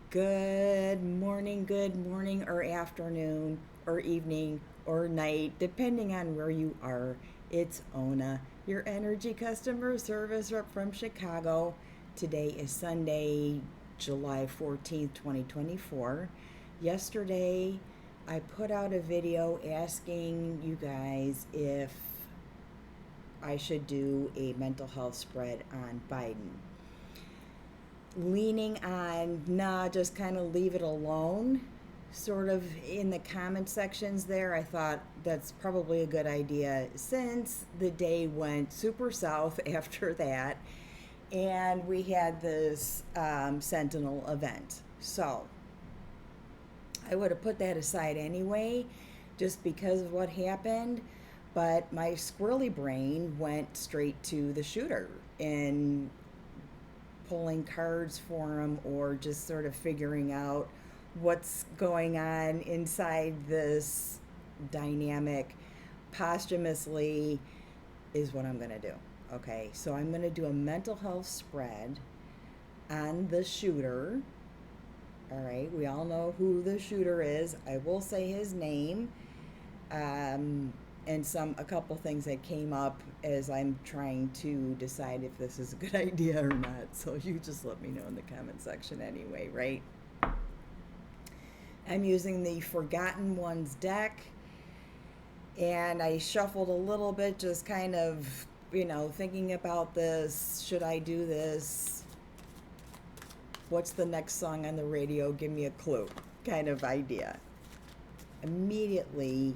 Good morning, or afternoon, or evening, or night, depending on where you are. It's Ona, your energy customer service rep from Chicago. Today is Sunday, July 14th, 2024. Yesterday, I put out a video asking you guys if I should do a mental health spread on Biden, leaning on, nah, just kind of leave it alone. Sort of in the comment sections there, I thought that's probably a good idea since the day went super south after that, and we had this Sentinel event. So I would have put that aside anyway, just because of what happened. But my squirrely brain went straight to the shooter and pulling cards for him, or just sort of figuring out what's going on inside this dynamic posthumously is what I'm going to do. Okay, so I'm going to do a mental health spread on the shooter. All right, we all know who the shooter is. I will say his name. And a couple things that came up as I'm trying to decide if this is a good idea or not. So you just let me know in the comment section anyway, right? I'm using the Forgotten Ones deck, and I shuffled a little bit, just kind of, thinking about this. Should I do this? What's the next song on the radio? Give me a clue, kind of idea. Immediately,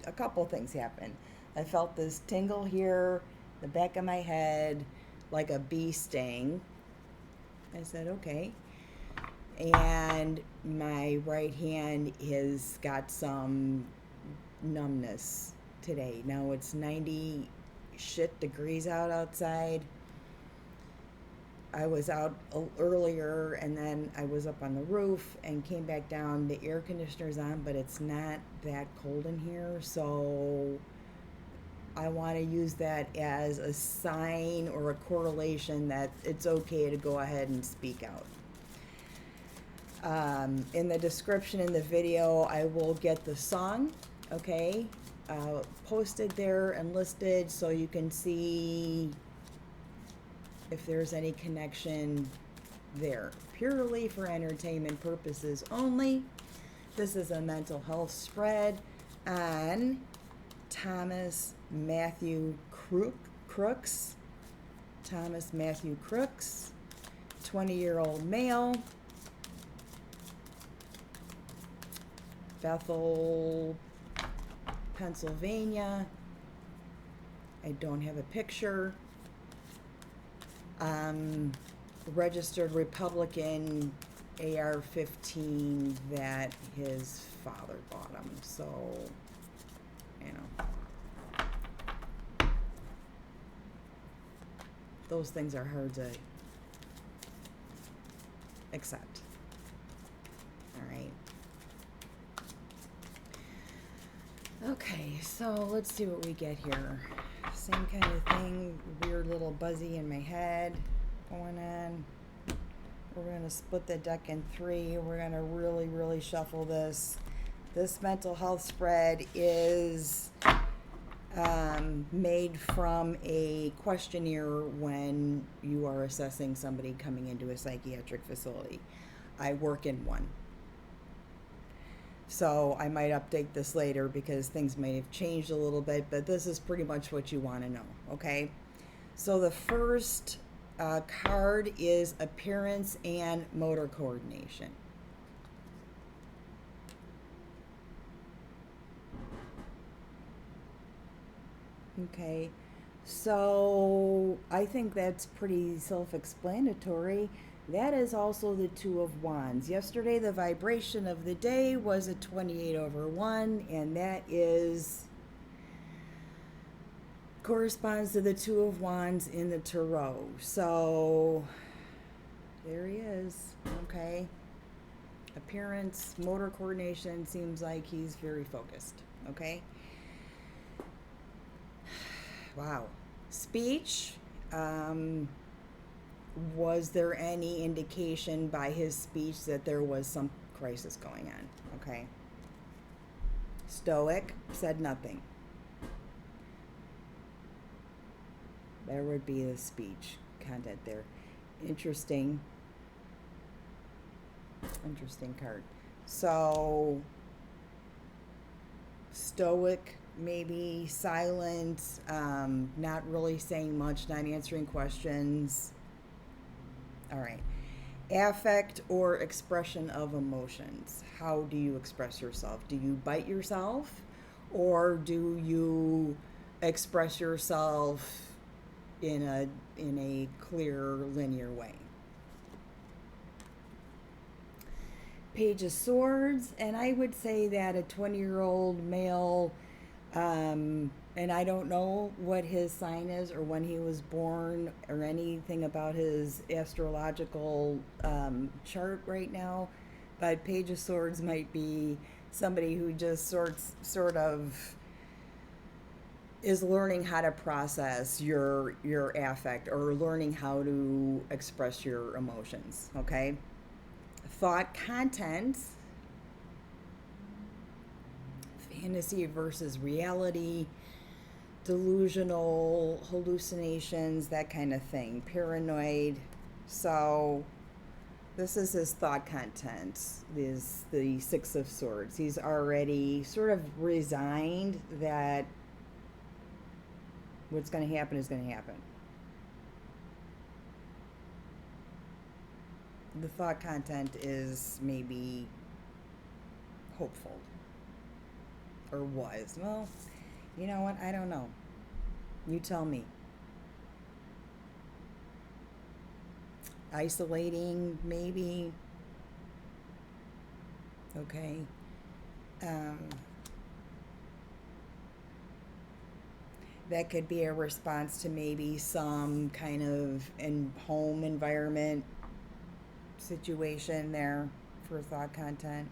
a couple things happened. I felt this tingle here, the back of my head, like a bee sting. I said, okay. And my right hand has got some numbness today. Now it's 90 shit degrees outside. I was out earlier, and then I was up on the roof and came back down. The air conditioner's on, but it's not that cold in here, so I want to use that as a sign or a correlation that it's okay to go ahead and speak out. In the description in the video, I will get the song, okay, posted there and listed so you can see if there's any connection there. Purely for entertainment purposes only. This is a mental health spread on Thomas Matthew Crooks. Thomas Matthew Crooks, 20-year-old male, Bethel, Pennsylvania. I don't have a picture. Registered Republican, AR-15 that his father bought him. So, those things are hard to accept. All right. Okay, so let's see what we get here. Same kind of thing, weird little buzzy in my head going on. We're going to split the deck in three. We're going to really, really shuffle this. This mental health spread is made from a questionnaire when you are assessing somebody coming into a psychiatric facility. I work in one. So I might update this later because things may have changed a little bit, but this is pretty much what you want to know, okay? So the first card is appearance and motor coordination. Okay, so I think that's pretty self-explanatory. That is also the Two of Wands. Yesterday, the vibration of the day was a 28/1, and that corresponds to the Two of Wands in the Tarot. So there he is. Okay. Appearance, motor coordination, seems like he's very focused. Okay. Wow. Speech. Was there any indication by his speech that there was some crisis going on? Okay. Stoic, said nothing. There would be the speech content there. Interesting card. So, stoic, maybe silent, not really saying much, not answering questions. All right. Affect or expression of emotions. How do you express yourself? Do you bite yourself, or do you express yourself in a clear, linear way? Page of Swords, and I would say that a 20-year-old male, and I don't know what his sign is or when he was born or anything about his astrological chart right now, but Page of Swords might be somebody who just sort of is learning how to process your affect, or learning how to express your emotions, okay? Thought content, fantasy versus reality, delusional, hallucinations, that kind of thing, paranoid. So this is his thought content, is the Six of Swords. He's already sort of resigned that what's going to happen is going to happen. The thought content is maybe hopeful, or was. Well, you know what? I don't know. You tell me. Isolating, maybe. Okay. That could be a response to maybe some kind of home environment situation there for thought content.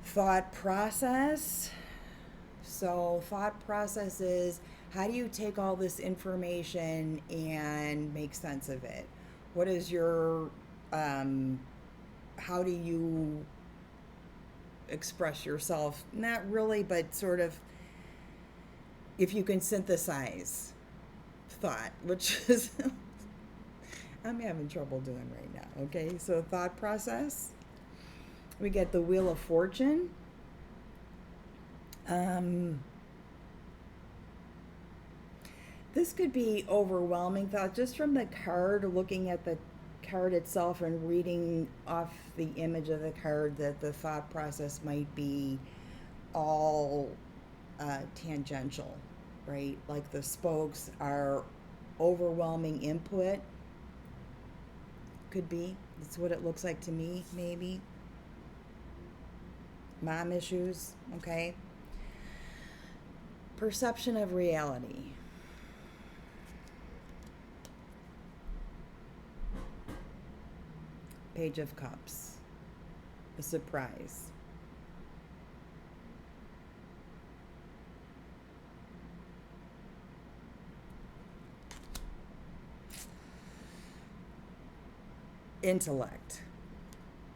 Thought process. So thought process is, how do you take all this information and make sense of it? What is your how do you express yourself? Not really, but sort of, if you can synthesize thought, which is I'm having trouble doing right now. Okay, so thought process. We get the Wheel of Fortune. This could be overwhelming thought just from the card, looking at the card itself and reading off the image of the card, that the thought process might be all tangential, right? Like the spokes are overwhelming input. Could be. That's what it looks like to me, maybe. Mom issues, okay? Perception of reality. Page of Cups. A surprise. Intellect.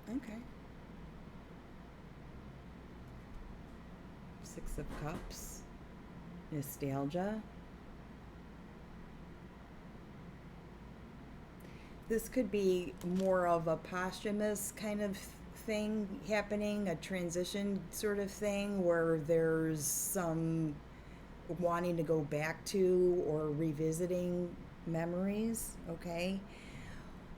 Okay. Six of Cups. Nostalgia. This could be more of a posthumous kind of thing happening, a transition sort of thing, where there's some wanting to go back to or revisiting memories, okay?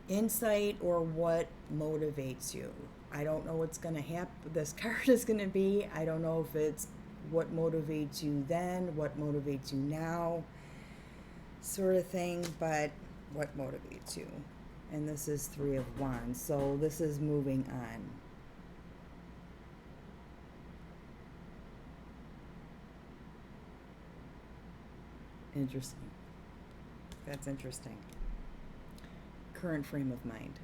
Insight, or what motivates you. I don't know what's going to happen. This card is going to be, I don't know if it's what motivates you then, what motivates you now, sort of thing, but what motivates you. And this is Three of Wands, so this is moving on. Interesting. That's interesting. Current frame of mind.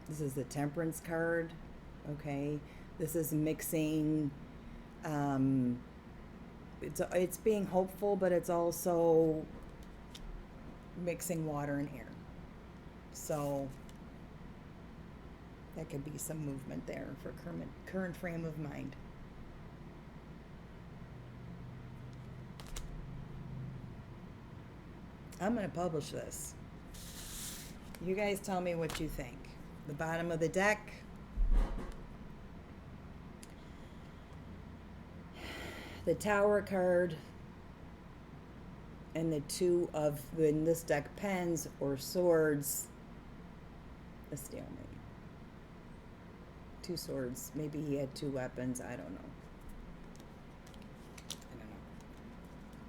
This is the Temperance card, okay? This is mixing it's being hopeful, but it's also mixing water and air. So that could be some movement there for current frame of mind. I'm going to publish this. You guys tell me what you think. The bottom of the deck. The Tower card. And the two of, in this deck, pens or swords. A stalemate. Two swords. Maybe he had two weapons. I don't know.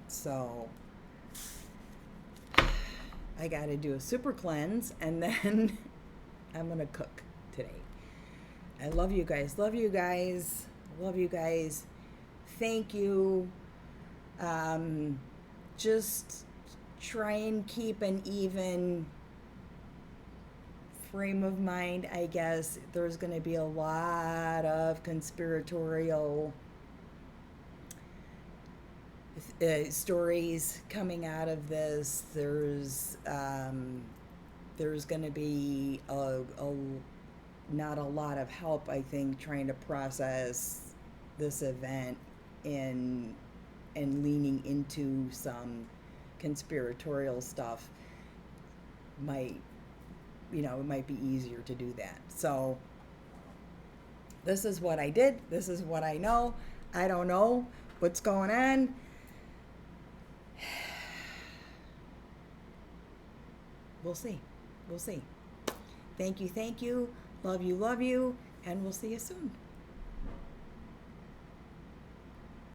So I got to do a super cleanse, and then I'm going to cook today. I love you guys. Love you guys. Love you guys. Thank you. Just try and keep an even frame of mind, I guess. There's going to be a lot of conspiratorial stories coming out of this. There's going to be not a lot of help, I think, trying to process this event and leaning into some conspiratorial stuff. It might be easier to do that. So this is what I did. This is what I know. I don't know what's going on. We'll see. We'll see. Thank you. Love you. And we'll see you soon.